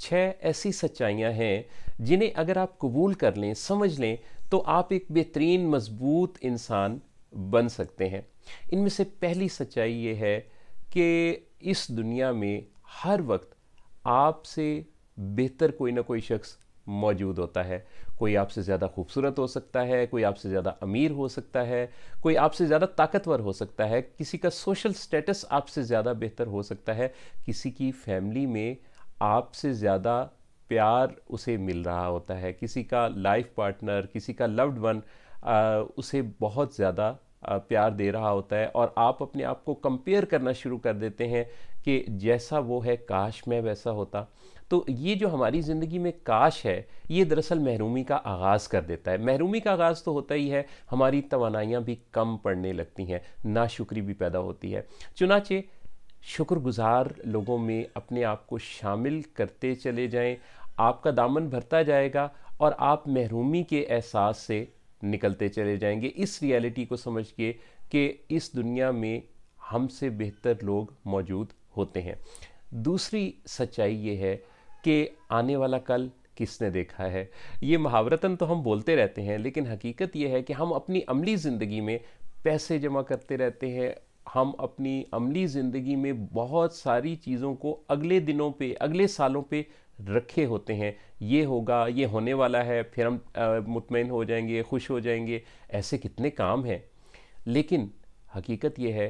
6 ऐसी सच्चाइयाँ हैं जिन्हें अगर आप कबूल कर लें, समझ लें, तो आप एक बेहतरीन मजबूत इंसान बन सकते हैं। इनमें से पहली सच्चाई ये है कि इस दुनिया में हर वक्त आपसे बेहतर कोई ना कोई शख्स मौजूद होता है। कोई आपसे ज़्यादा खूबसूरत हो सकता है, कोई आपसे ज़्यादा अमीर हो सकता है, कोई आपसे ज़्यादा ताकतवर हो सकता है, किसी का सोशल स्टेटस आपसे ज़्यादा बेहतर हो सकता है, किसी की फैमिली में आपसे ज़्यादा प्यार उसे मिल रहा होता है, किसी का लाइफ पार्टनर, किसी का लव्ड वन उसे बहुत ज़्यादा प्यार दे रहा होता है, और आप अपने आप को कंपेयर करना शुरू कर देते हैं कि जैसा वो है काश मैं वैसा होता। तो ये जो हमारी ज़िंदगी में काश है, ये दरअसल महरूमी का आगाज़ कर देता है। महरूमी का आगाज़ तो होता ही है, हमारी तवानाइयाँ भी कम पड़ने लगती हैं, नाशुक्री भी पैदा होती है। चुनाचे शुक्रगुजार लोगों में अपने आप को शामिल करते चले जाएं, आपका दामन भरता जाएगा और आप महरूमी के एहसास से निकलते चले जाएंगे, इस रियलिटी को समझ के कि इस दुनिया में हमसे बेहतर लोग मौजूद होते हैं। दूसरी सच्चाई ये है कि आने वाला कल किसने देखा है। ये मुहावरतन तो हम बोलते रहते हैं, लेकिन हकीकत ये है कि हम अपनी अमली ज़िंदगी में पैसे जमा करते रहते हैं, हम अपनी अमली ज़िंदगी में बहुत सारी चीज़ों को अगले दिनों पे, अगले सालों पे रखे होते हैं। ये होगा, ये होने वाला है, फिर हम मुतमईन हो जाएंगे, खुश हो जाएंगे। ऐसे कितने काम हैं, लेकिन हकीकत ये है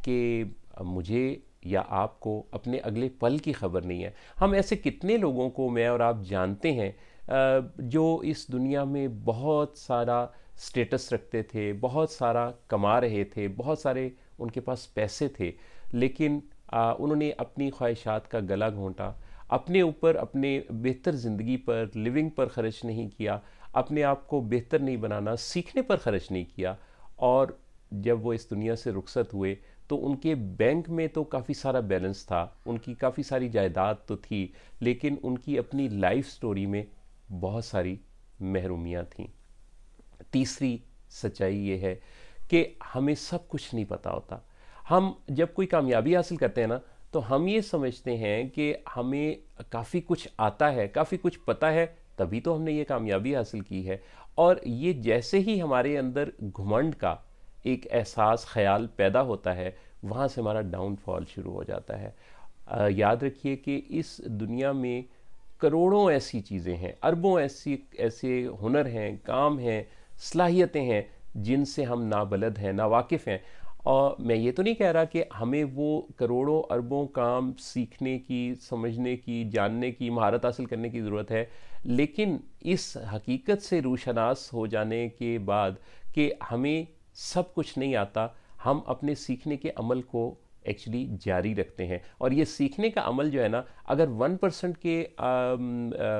कि मुझे या आपको अपने अगले पल की खबर नहीं है। हम ऐसे कितने लोगों को मैं और आप जानते हैं जो इस दुनिया में बहुत सारा स्टेटस रखते थे, बहुत सारा कमा रहे थे, बहुत सारे उनके पास पैसे थे, लेकिन उन्होंने अपनी ख्वाहिशात का गला घोंटा, अपने ऊपर, अपने बेहतर ज़िंदगी पर, लिविंग पर ख़र्च नहीं किया, अपने आप को बेहतर नहीं बनाना सीखने पर ख़र्च नहीं किया। और जब वो इस दुनिया से रुखसत हुए तो उनके बैंक में तो काफ़ी सारा बैलेंस था, उनकी काफ़ी सारी जायदाद तो थी, लेकिन उनकी अपनी लाइफ स्टोरी में बहुत सारी महरूमियाँ थीं। तीसरी सच्चाई ये है कि हमें सब कुछ नहीं पता होता। हम जब कोई कामयाबी हासिल करते हैं ना, तो हम ये समझते हैं कि हमें काफ़ी कुछ आता है, काफ़ी कुछ पता है, तभी तो हमने ये कामयाबी हासिल की है। और ये जैसे ही हमारे अंदर घुमंड का एक एहसास, ख्याल पैदा होता है, वहाँ से हमारा डाउनफॉल शुरू हो जाता है। याद रखिए कि इस दुनिया में करोड़ों ऐसी चीज़ें हैं, अरबों ऐसे हुनर हैं, काम हैं, सलाहियतें हैं जिनसे हम नाबलद हैं, नावाकिफ़ हैं। और मैं ये तो नहीं कह रहा कि हमें वो करोड़ों अरबों काम सीखने की, समझने की, जानने की, महारत हासिल करने की ज़रूरत है, लेकिन इस हकीकत से रूशनास हो जाने के बाद कि हमें सब कुछ नहीं आता, हम अपने सीखने के अमल को एक्चुअली जारी रखते हैं। और ये सीखने का अमल जो है ना, अगर 1% के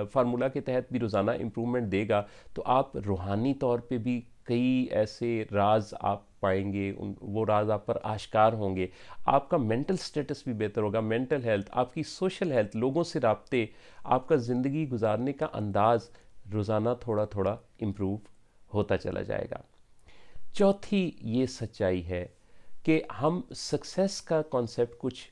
फार्मूला के तहत भी रोज़ाना इम्प्रूवमेंट देगा, तो आप रूहानी तौर पे भी कई ऐसे राज आप पाएंगे, वो राज आप पर आश्कार होंगे। आपका मेंटल स्टेटस भी बेहतर होगा, मेंटल हेल्थ, आपकी सोशल हेल्थ, लोगों से राब्ते, आपका ज़िंदगी गुजारने का अंदाज़ रोज़ाना थोड़ा थोड़ा इम्प्रूव होता चला जाएगा। चौथी ये सच्चाई है कि हम सक्सेस का कॉन्सेप्ट कुछ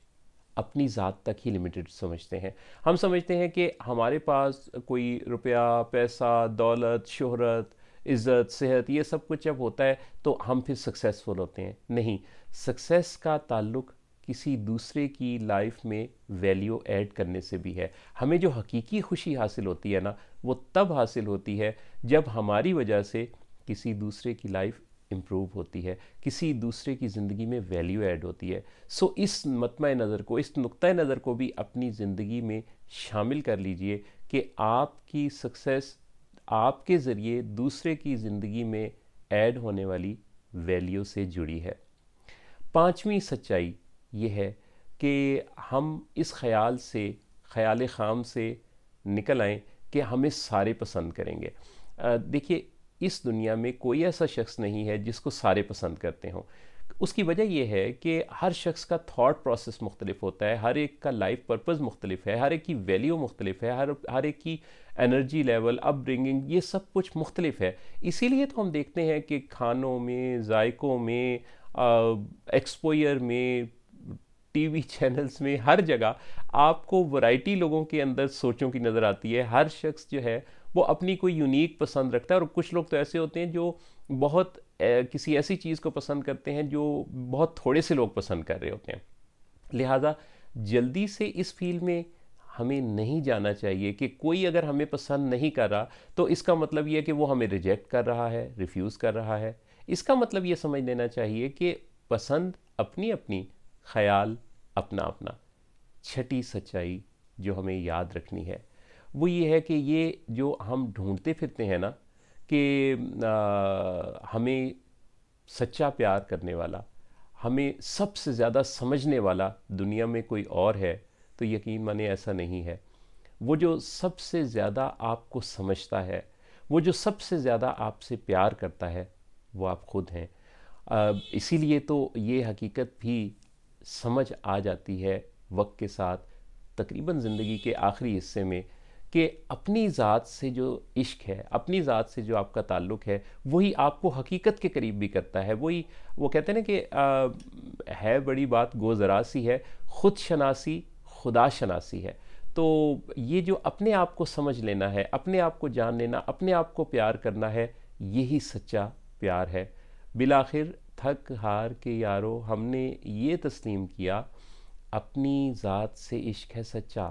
अपनी ज़ात तक ही लिमिटेड समझते हैं। हम समझते हैं कि हमारे पास कोई रुपया, पैसा, दौलत, शोहरत, इज़्ज़त, सेहत, ये सब कुछ जब होता है तो हम फिर सक्सेसफुल होते हैं। नहीं, सक्सेस का ताल्लुक़ किसी दूसरे की लाइफ में वैल्यू ऐड करने से भी है। हमें जो हकीकी खुशी हासिल होती है ना, वो तब हासिल होती है जब हमारी वजह से किसी दूसरे की लाइफ इम्प्रूव होती है, किसी दूसरे की ज़िंदगी में वैल्यू ऐड होती है। सो इस मतमय नज़र को, इस नुक्ता नज़र को भी अपनी ज़िंदगी में शामिल कर लीजिए कि आपकी सक्सेस आपके ज़रिए दूसरे की ज़िंदगी में ऐड होने वाली वैल्यू से जुड़ी है। पांचवी सच्चाई ये है कि हम इस ख्याल से, ख्याल ख़ाम से निकल आएँ कि हमें सारे पसंद करेंगे। देखिए, इस दुनिया में कोई ऐसा शख्स नहीं है जिसको सारे पसंद करते हों। उसकी वजह यह है कि हर शख्स का थॉट प्रोसेस मुख्तलिफ होता है, हर एक का लाइफ पर्पज़ मुख्तलिफ है, हर एक की वैल्यू मुख्तलिफ है, हर एक की एनर्जी लेवल, अपब्रिंगिंग, ये सब कुछ मुख्तलिफ है। इसीलिए तो हम देखते हैं कि खानों में, जायकों में, एक्सपोयर में, टीवी चैनल्स में, हर जगह आपको वैरायटी लोगों के अंदर सोचों की नज़र आती है। हर शख्स जो है वो अपनी कोई यूनिक पसंद रखता है, और कुछ लोग तो ऐसे होते हैं जो बहुत किसी ऐसी चीज़ को पसंद करते हैं जो बहुत थोड़े से लोग पसंद कर रहे होते हैं। लिहाजा जल्दी से इस फील्ड में हमें नहीं जाना चाहिए कि कोई अगर हमें पसंद नहीं कर रहा तो इसका मतलब ये है कि वो हमें रिजेक्ट कर रहा है, रिफ्यूज़ कर रहा है। इसका मतलब ये समझ लेना चाहिए कि पसंद अपनी अपनी, ख्याल अपना अपना। छठी सच्चाई जो हमें याद रखनी है वो ये है कि ये जो हम ढूंढते फिरते हैं ना कि हमें सच्चा प्यार करने वाला, हमें सबसे ज़्यादा समझने वाला दुनिया में कोई और है, तो यकीन माने ऐसा नहीं है। वो जो सबसे ज़्यादा आपको समझता है, वो जो सबसे ज़्यादा आपसे प्यार करता है, वो आप खुद हैं। इसीलिए तो ये हकीकत भी समझ आ जाती है वक्त के साथ, तकरीबन ज़िंदगी के आखिरी हिस्से में, कि अपनी ज़ात से जो इश्क है, अपनी ज़ात से जो आपका ताल्लुक़ है, वही आपको हकीकत के करीब भी करता है। वही वो कहते हैं ना कि है बड़ी बात गो ज़रा सी है, ख़ुद शनासी खुदा शनासी है। तो ये जो अपने आप को समझ लेना है, अपने आप को जान लेना, अपने आप को प्यार करना है, यही सच्चा प्यार है। बिलाखिर थक हार के यारो हमने ये तस्लीम किया, अपनी ज़ात से इश्क है सच्चा,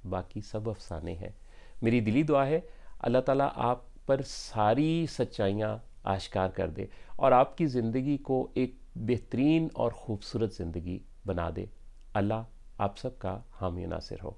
बाकी सब अफसाने हैं। मेरी दिली दुआ है अल्लाह ताला आप पर सारी सच्चाइयाँ आश्कार कर दे और आपकी ज़िंदगी को एक बेहतरीन और ख़ूबसूरत ज़िंदगी बना दे। अल्लाह आप सबका हामी नासिर हो।